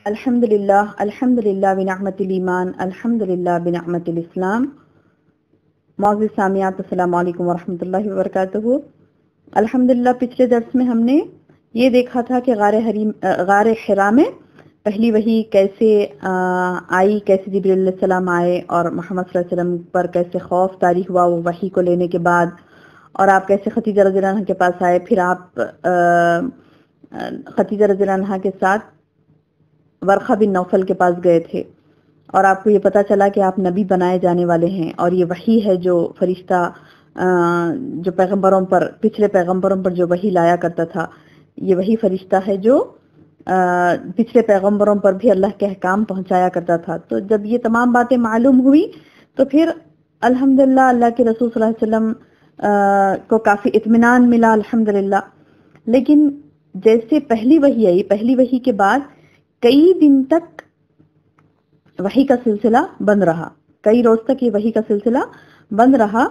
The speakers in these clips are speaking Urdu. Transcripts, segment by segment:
الحمدللہ بنعمت الایمان، الحمدللہ بنعمت الاسلام۔ معزز سامعات، السلام علیکم ورحمۃ اللہ وبرکاتہ۔ الحمدللہ پچھلے درس میں ہم نے یہ دیکھا تھا کہ غار حرا میں پہلی وحی کیسے آئی، کیسے جبریل علیہ السلام آئے اور محمد صلی اللہ علیہ وسلم پر کیسے خوف طاری ہوا وہ وحی کو لینے کے بعد، اور آپ کیسے خدیجہ رضی اللہ عنہا کے پاس آئے، پھر آپ خدیجہ رضی اللہ عنہا کے ساتھ ورقہ بن نوفل کے پاس گئے تھے اور آپ کو یہ پتا چلا کہ آپ نبی بنائے جانے والے ہیں، اور یہ وحی ہے جو فرشتہ جو پیغمبروں پر، پچھلے پیغمبروں پر جو وحی لایا کرتا تھا، یہ وہی فرشتہ ہے جو پچھلے پیغمبروں پر بھی اللہ کے احکام پہنچایا کرتا تھا۔ تو جب یہ تمام باتیں معلوم ہوئی تو پھر الحمدللہ اللہ کے رسول صلی اللہ علیہ وسلم کو کافی اطمینان ملا الحمدللہ۔ لیکن جیسے پہلی وحی آئی، پہلی وحی کے بعد کئی دن تک وحی کا سلسلہ بند رہا، کئی روز تک یہ وحی کا سلسلہ بند رہا۔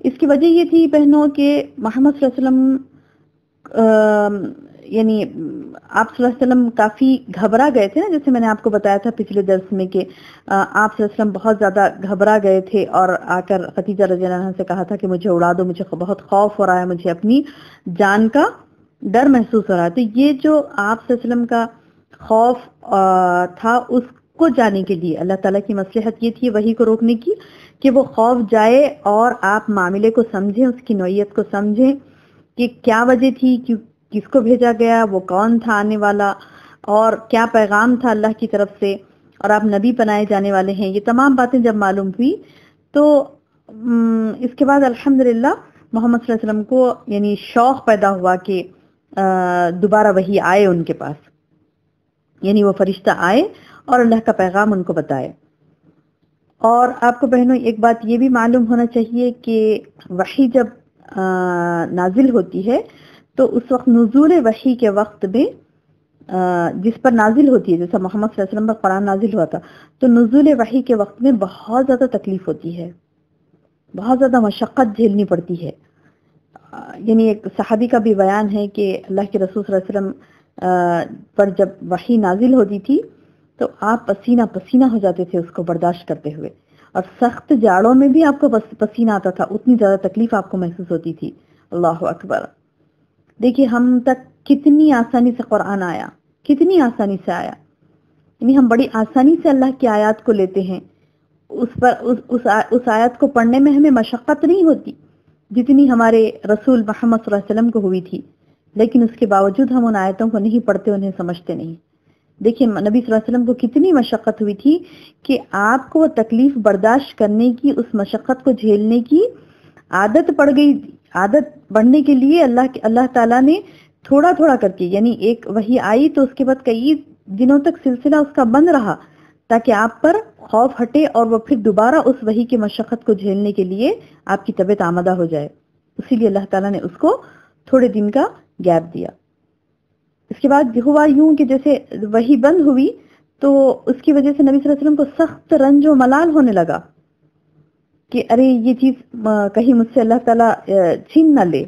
اس کی وجہ یہ تھی بہنوں کہ محمد صلی اللہ علیہ وسلم یعنی آپ صلی اللہ علیہ وسلم کافی گھبرا گئے تھے نا، جیسے میں نے آپ کو بتایا تھا پچھلے درس میں کہ آپ صلی اللہ علیہ وسلم بہت زیادہ گھبرا گئے تھے اور آ کر خدیجہ رضی اللہ عنہا سے کہا تھا کہ مجھے اڑا دو، مجھے بہت خوف ہو رہا ہے، مجھے اپنی جان کا ڈر محسوس ہو رہا ہے۔ تو یہ جو آپ صلی اللہ علیہ وسلم کا خوف تھا، اس کو جانے کے لیے اللہ تعالیٰ کی مصلحت یہ تھی وحی کو روکنے کی کہ وہ خوف جائے اور آپ معاملے کو سمجھیں، اس کی نوعیت کو سمجھیں کہ کیا وجہ تھی، کس کو بھیجا گیا، وہ کون تھا آنے والا، اور کیا پیغام تھا اللہ کی طرف سے، اور آپ نبی بنائے جانے والے ہیں۔ یہ تمام باتیں جب معلوم ہوئی تو اس کے بعد الحمدللہ محمد صلی اللہ علیہ وسلم کو یعنی شوق پیدا ہوا کہ دوبارہ وحی آئے ان کے پاس، یعنی وہ فرشتہ آئے اور اللہ کا پیغام ان کو بتائے۔ اور آپ کو بہنوں ایک بات یہ بھی معلوم ہونا چاہیے کہ وحی جب نازل ہوتی ہے تو اس وقت نزول وحی کے وقت میں جس پر نازل ہوتی ہے، جیسا محمد صلی اللہ علیہ وسلم پر قرآن نازل ہوا تھا، تو نزول وحی کے وقت میں بہت زیادہ تکلیف ہوتی ہے، بہت زیادہ مشقت جھیلنی پڑتی ہے۔ یعنی ایک صحابی کا بھی بیان ہے کہ اللہ کے رسول صلی اللہ علیہ وسلم پر جب وحی نازل ہوتی تھی تو آپ پسینہ پسینہ ہو جاتے تھے اس کو برداشت کرتے ہوئے، اور سخت جاڑوں میں بھی آپ کو پسینہ آتا تھا، اتنی زیادہ تکلیف آپ کو محسوس ہوتی تھی۔ اللہ اکبر! دیکھیے ہم تک کتنی آسانی سے قرآن آیا، کتنی آسانی سے آیا، یعنی ہم بڑی آسانی سے اللہ کی آیات کو لیتے ہیں، اس آیت کو پڑھنے میں ہمیں مشقت نہیں ہوتی جتنی ہمارے رسول محمد صلی اللہ علیہ وسلم کو ہوئی تھی، لیکن اس کے باوجود ہم ان آیتوں کو نہیں پڑھتے، انہیں سمجھتے نہیں۔ دیکھیں نبی صلی اللہ علیہ وسلم کو کتنی مشقت ہوئی تھی کہ آپ کو تکلیف برداشت کرنے کی، اس مشقت کو جھیلنے کی عادت پڑ گئی۔ عادت بڑھنے کے لیے اللہ تعالیٰ نے تھوڑا تھوڑا کر کے، یعنی ایک وحی آئی تو اس کے بعد کئی دنوں تک سلسلہ اس کا بند رہا تاکہ آپ پر خوف ہٹے اور وہ پھر دوبارہ اس وحی کی مشقت کو جھیلنے کے لیے آپ کی طبیعت آمادہ ہو جائے۔ اسی لیے اللہ تعالیٰ نے اس کو تھوڑے دن کا گیپ دیا۔ اس کے بعد ہوا یوں کہ جیسے وحی بند ہوئی تو اس کی وجہ سے نبی صلی اللہ علیہ وسلم کو سخت رنج و ملال ہونے لگا کہ ارے یہ چیز کہیں مجھ سے اللہ تعالیٰ چھین نہ لے۔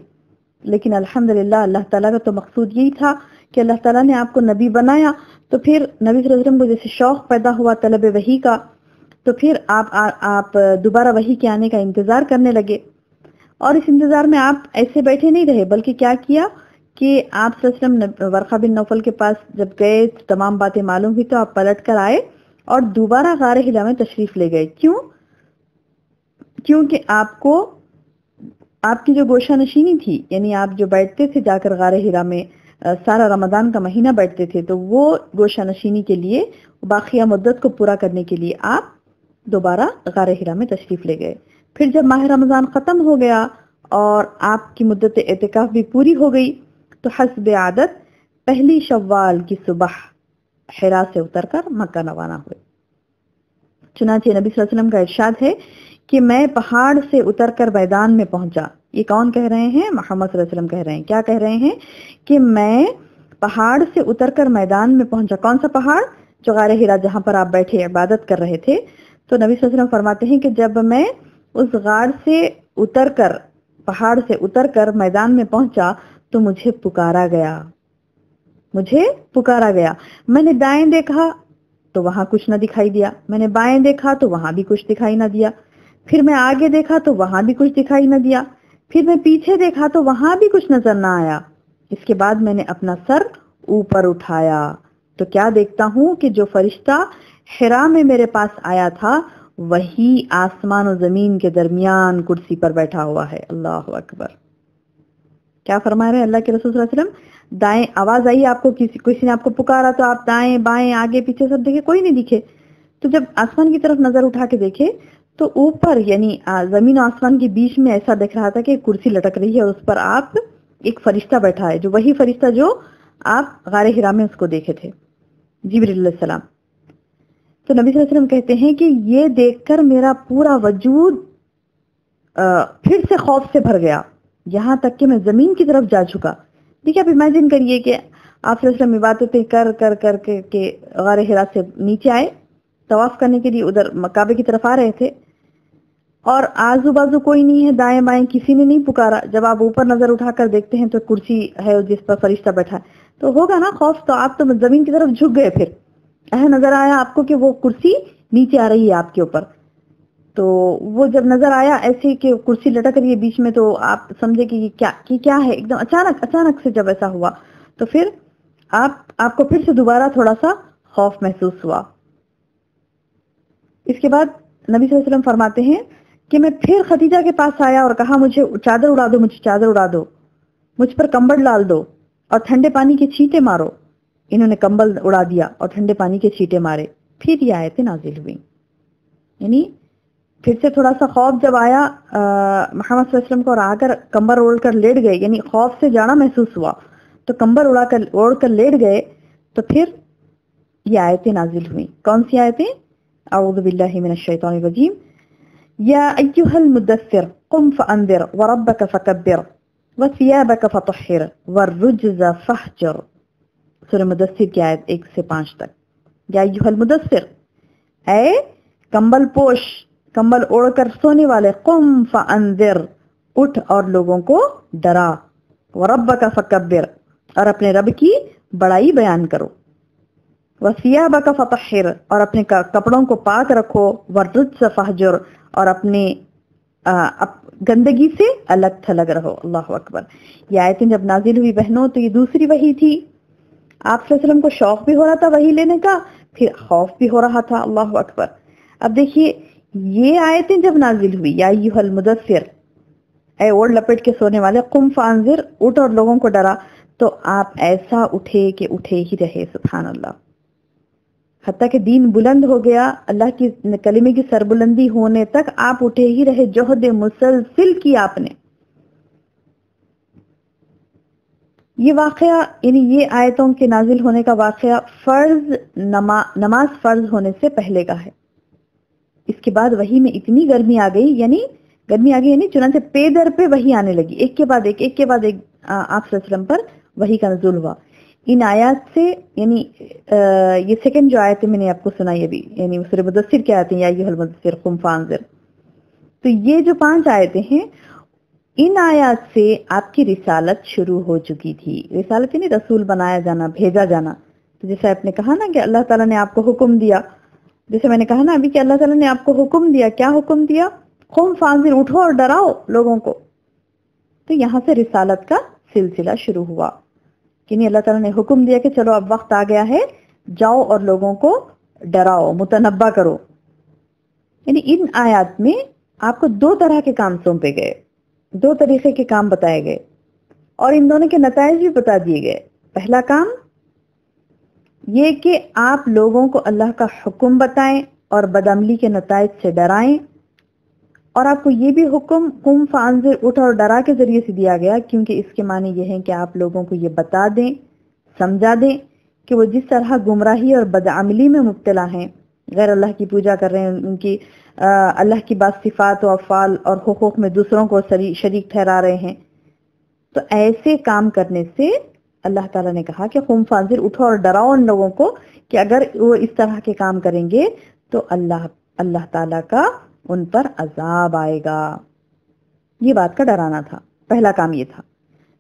لیکن الحمدللہ اللہ تعالیٰ کا تو مقصود یہی تھا کہ اللہ تعالیٰ نے آپ کو نبی بنایا، تو پھر نبی صلی اللہ علیہ وسلم کو جیسے شوق پیدا ہوا طلب وحی کا، تو پھر آپ دوبارہ وحی کے آنے کا انتظار کرنے لگے، اور اس انتظار میں آپ ایسے بیٹھے نہیں رہے، بلکہ کیا کیا کہ آپ صلی اللہ علیہ وسلم ورقہ بن نوفل کے پاس جب گئے، تمام باتیں معلوم ہوئی تو آپ پلٹ کر آئے اور دوبارہ غار حرا میں تشریف لے گئے۔ کیونکہ آپ کی جو گوشہ نشینی تھی، یعنی آپ جو بیٹھتے تھے جا کر غار حرا میں، سارا رمضان کا مہینہ بیٹھتے تھے، تو وہ گوشہ نشینی کے لیے، باقیہ مدت کو پورا کرنے کے لیے آپ دوبارہ غار حرا میں تشریف لے گئے۔ پھر جب ماہ رمضان ختم ہو گیا اور آپ کی مدت اعتکاف بھی پوری ہو گئی تو حسب عادت پہلی شوال کی صبح حرا سے اتر کر مکہ روانہ ہوئے۔ چنانچہ نبی صلی اللہ علیہ وسلم کا ارشاد ہے کہ میں پہاڑ سے اتر کر میدان میں پہنچا۔ یہ کون کہہ رہے ہیں؟ محمد صلی اللہ علیہ وسلم کہہ رہے ہیں۔ کیا کہہ رہے ہیں؟ کہ میں پہاڑ سے اتر کر میدان میں پہنچا۔ کون سا پہاڑ؟ جو غار حرا جہاں پر آپ بیٹھے عبادت کر رہے تھے۔ تو نبی صلی اللہ علیہ وسلم فرماتے ہیں کہ جب میں اس غار سے اتر کر، پہاڑ سے اتر کر میدان میں پہنچا تو مجھے پکارا گیا، مجھے پکارا گیا. میں نے دائیں دیکھا تو وہاں کچھ نہ دکھائی دیا, میں نے بائیں دیکھا تو وہاں بھی کچھ دکھائی نہ دیا, پھر میں آگے دیکھا تو وہاں بھی کچھ دکھائی نہ دیا, پھر میں پیچھے دیکھا تو وہاں بھی کچھ نظر نہ آیا. اس کے بعد میں نے اپنا سر اوپر اٹھایا تو کیا دیکھتا ہوں کہ جو فرشتہ حرا میں میرے پاس آیا تھا وہی آسمان و زمین کے درمیان کرسی پر بیٹھا ہوا ہے. اللہ اکبر. کیا فرما رہے ہیں اللہ کے رسول صلی اللہ علیہ وسلم؟ دائیں آواز آئی آپ کو, کسی نے آپ کو پکارا تو آپ دائیں بائیں آگے پیچھے سب دیکھے, کوئی نہیں دکھے. تو جب آسمان کی طرف نظر اٹھا کے دیکھے تو اوپر یعنی زمین و آسمان کے بیچ میں ایسا دکھ رہا تھا کہ کرسی لٹک رہی ہے, اس پر آپ ایک فرشتہ بیٹھا ہے, جو وہی فرشتہ جو آپ غار حرا میں اس کو دیکھے تھے, جبریل علیہ السلام. تو نبی صلی اللہ علیہ وسلم کہتے ہیں کہ یہ دیکھ کر میرا پورا وجود پھر سے خوف سے بھر گیا, یہاں تک کہ میں زمین کی طرف جا چکا. دیکھیں آپ امیجن کریے کہ آپ صلی اللہ علیہ وسلم عبادتیں کر کر کر کے غار حرا سے نیچے آئے, طواف کرنے کے لیے ادھر کعبے کی طرف آ رہے تھے, اور آزو بازو کوئی نہیں ہے, دائیں بائیں کسی نے نہیں پکارا. جب آپ اوپر نظر اٹھا کر دیکھتے ہیں تو کرسی ہے جس پر فرشتہ بیٹھا ہے, تو ہوگا نا خوف, تو آپ تو زمین کی طرف جھک گئے. پھر ایسا نظر آیا آپ کو کہ وہ کرسی نیچے آ رہی ہے آپ کے اوپر. تو وہ جب نظر آیا ایسے کہ کرسی لٹک رہی ہے بیچ میں, تو آپ سمجھے کہ یہ کیا ہے, ایک دم اچانک سے جب ایسا ہوا تو پھر آپ کو پھر سے دوبارہ تھوڑا سا خوف محسوس ہوا. اس کے بعد نبی صلی اللہ علیہ وسلم فرماتے ہیں کہ میں پھر خدیجہ کے پاس آیا اور کہا مجھے چادر اڑا دو, مجھے چادر اڑا دو, مجھ پر کمبل ڈال دو اور ٹھنڈے پانی کے چھینٹے مارو. انہوں نے کمبل اڑا دیا اور ٹھنڈے پانی کے چھینٹے مارے. پھر یہ آیتیں نازل ہوئی. یعنی پھر سے تھوڑا سا خوف جب آیا محمد صلی اللہ علیہ وسلم کو, اور آ کر کمبل اوڑھ کر لیٹ گئے, یعنی خوف سے جانا محسوس ہوا تو کمبل اوڑھ کر لیٹ گئے, تو پھر یہ آیتیں نازل ہوئی. کون سی آیتیں؟ اعوذ باللہ من الشیطان الرجیم. یا ایھا المدثر قم فانذر وربک فکبر وثیابک فطہر والرجز فاہجر. سورہ مدثر کی آیت 1 سے 5 تک. یا ایھا المدثر, اے کمبل پوش, کمبل اوڑھ کر سونے والے, قم فانذر, اٹھ اور لوگوں کو ڈرا, وربک فکبر, اور اپنے رب کی بڑائی بیان کرو, وثیابک فطہر, اور اپنے کپڑوں کو پاک رکھو, والرجز فاہجر, اور اپنے گندگی سے الگ تھلگ رہو. اللہ اکبر. یہ آیتیں جب نازل ہوئی بہنوں تو یہ دوسری وحی تھی. آپ صلی اللہ علیہ وسلم کو شوق بھی ہو رہا تھا وحی لینے کا, پھر خوف بھی ہو رہا تھا. اللہ اکبر. اب دیکھیے یہ آیتیں جب نازل ہوئی, یا ایھا المدثر, اے اوڑھ لپٹ کے سونے والے, قم فانذر, اٹھ اور لوگوں کو ڈرا, تو آپ ایسا اٹھے کہ اٹھے ہی رہے. سبحان اللہ. حتیٰ کہ دین بلند ہو گیا, اللہ کی کلمے کی سربلندی ہونے تک آپ اٹھے ہی رہے, جہد مسلسل کی آپ نے. یہ واقعہ یعنی یہ آیتوں کے نازل ہونے کا واقعہ نماز فرض ہونے سے پہلے کا ہے. اس کے بعد وحی میں اتنی گرمی آ گئی, یعنی چنانچہ پے در پہ وحی آنے لگی, ایک کے بعد ایک آپ صلی اللہ علیہ وسلم پر وحی کا نزول ہوا. ان آیات سے یعنی یہ سیکنڈ جو آیت میں نے آپ کو سنائی ابھی, یعنی سورہ مدثر کی آیتیں, یا ایھا المدثر قم فانذر, تو یہ جو 5 آیتیں ہیں, ان آیات سے آپ کی رسالت شروع ہو چکی تھی. رسالت یعنی رسول بنایا جانا, بھیجا جانا. تو جیسے آپ نے کہا نا کہ اللہ تعالیٰ نے آپ کو حکم دیا, جیسے میں نے کہا نا ابھی کہ اللہ تعالیٰ نے آپ کو حکم دیا. کیا حکم دیا؟ قم فانذر, اٹھو اور ڈراؤ لوگوں کو. تو یہاں سے رسالت کا سلسلہ شروع ہوا. یعنی اللہ تعالیٰ نے حکم دیا کہ چلو اب وقت آ گیا ہے, جاؤ اور لوگوں کو ڈراؤ, متنبہ کرو. یعنی ان آیات میں آپ کو 2 طرح کے کام سونپے گئے, 2 طریقے کے کام بتائے گئے, اور ان دونوں کے نتائج بھی بتا دیے گئے. پہلا کام یہ کہ آپ لوگوں کو اللہ کا حکم بتائیں اور بدعملی کے نتائج سے ڈرائیں. اور آپ کو یہ بھی حکم قم فانذر, اٹھ اور ڈرا کے ذریعے سے دیا گیا, کیونکہ اس کے معنی یہ ہیں کہ آپ لوگوں کو یہ بتا دیں, سمجھا دیں کہ وہ جس طرح گمراہی اور بدعملی میں مبتلا ہیں, غیر اللہ کی پوجا کر رہے ہیں, ان کی اللہ کی بعض صفات و افعال اور حقوق میں دوسروں کو شریک ٹھہرا رہے ہیں, تو ایسے کام کرنے سے اللہ تعالیٰ نے کہا کہ قم فانذر, اٹھو اور ڈراؤ ان لوگوں کو کہ اگر وہ اس طرح کے کام کریں گے تو اللہ تعالیٰ کا ان پر عذاب آئے گا. یہ بات کا ڈرانا تھا, پہلا کام یہ تھا.